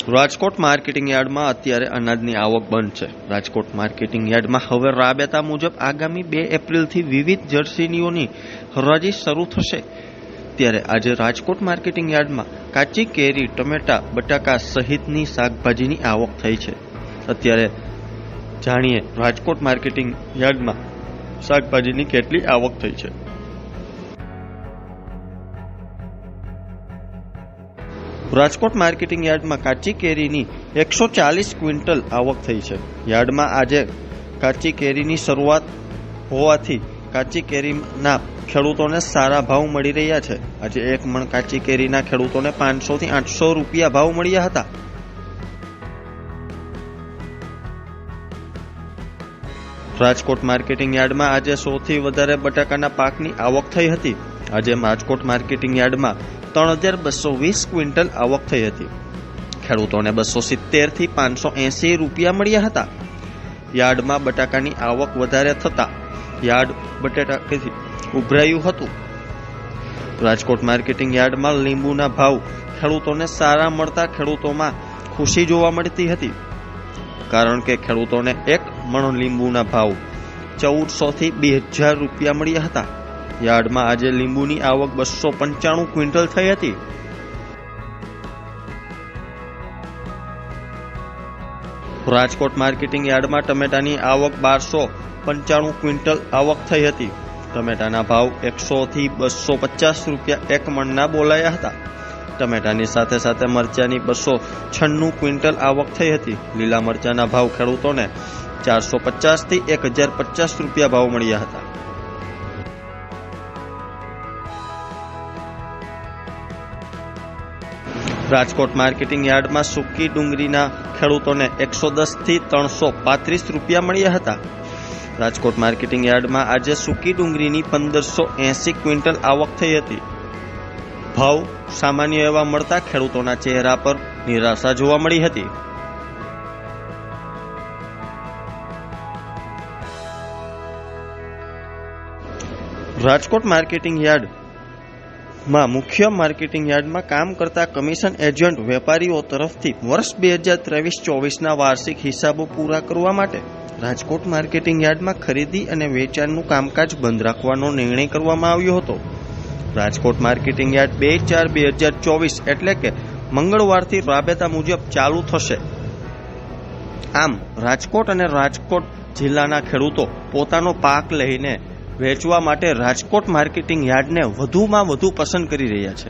Rajkot marketing યાર્ડમાં અત્યારે અનાજની આવક બંધ છે. રાજકોટ માર્કેટિંગ યાર્ડમાં હવે રાબેતા મુજબ આગામી 2 એપ્રિલથી વિવિધ જર્સીનીઓની હરાજી શરૂ થશે. ત્યારે આજે રાજકોટ માર્કેટિંગ યાર્ડમાં કાચી કેરી, ટમેટા, બટાકા સહિતની શાકભાજીની આવક થઈ છે. અત્યારે જાણીએ રાજકોટ માર્કેટિંગ યાર્ડમાં શાકભાજીની કેટલી આવક થઈ છે. રાજકોટ માર્કેટિંગ યાર્ડમાં કાચી કેરીની 140 ક્વિન્ટલ આવક થઈ છે. યાર્ડમાં આજે કાચી કેરીની શરૂઆત હોવાથી કાચી કેરીના ખેડૂતોને સારા ભાવ મળી રહ્યા છે. આજે 1 મણ કાચી કેરીના ખેડૂતોને 500 થી 800 રૂપિયા ભાવ મળ્યા હતા. રાજકોટ માર્કેટિંગ યાર્ડમાં આજે 100 થી વધારે બટાકાના પાકની આવક થઈ હતી. આજે રાજકોટ માર્કેટિંગ યાર્ડમાં 3220 ક્વિન્ટલ આવક થઈ હતી. ખેડૂતોને 270 થી 580 રૂપિયા મળ્યા હતા. યાર્ડમાં બટાકાની આવક વધારે થતા યાર્ડ બટાકાથી ઉભરાયું હતું. રાજકોટ માર્કેટિંગ યાર્ડમાં લીંબુના ભાવ ખેડૂતોને સારા મળતા ખેડૂતોમાં ખુશી જોવા મળતી હતી. કારણ કે ખેડૂતોને 1 મણ લીંબુના ભાવ 1400 થી 2000 રૂપિયા મળ્યા હતા. યાર્ડમાં આજે લીંબુની આવક 295 ક્વિન્ટલ થઈ હતી. રાજકોટ માર્કેટિંગ યાર્ડમાં ટમેટાની આવક 1295 ક્વિન્ટલ આવક થઈ હતી. ટમેટાના ભાવ 100 થી 250 રૂપિયા 1 મણના બોલાયા હતા. ટમેટાની સાથે સાથે મરચાની 296 ક્વિન્ટલ આવક થઈ હતી. લીલા મરચાના ભાવ ખેડૂતોને 450 થી 1050 રૂપિયા ભાવ મળ્યા હતા. રાજકોટ માર્કેટિંગ યાર્ડમાં સૂકી ડુંગળીના ખેડૂતોને 110 થી 335 રૂપિયા મળ્યા હતા. રાજકોટ માર્કેટિંગ યાર્ડમાં આજે સૂકી ડુંગળીની 1580 ક્વિન્ટલ આવક થઈ હતી. ભાવ સામાન્ય એવા મળતા ખેડૂતોના ચહેરા પર નિરાશા જોવા મળી હતી. રાજકોટ માર્કેટિંગ યાર્ડમાં મુખ્ય માર્કેટિંગ યાર્ડમાં કામ કરતા કમિશન એજન્ટ વેપારીઓ તરફથી વર્ષ 2023-24ના વાર્ષિક હિસાબો પૂરા કરવા માટે રાજકોટ માર્કેટિંગ યાર્ડમાં ખરીદી અને વેચાણનું કામકાજ બંધ રાખવાનો નિર્ણય કરવામાં આવ્યો હતો. રાજકોટ માર્કેટિંગ યાર્ડ 2/4/2024 એટલે કે મંગળવારથી રાબેતા મુજબ ચાલુ થશે. આમ રાજકોટ અને રાજકોટ જિલ્લાના ખેડૂતો પોતાનો પાક લઈને વેચવા માટે રાજકોટ માર્કેટિંગ યાર્ડને વધુમાં વધુ પસંદ કરી રહ્યા છે.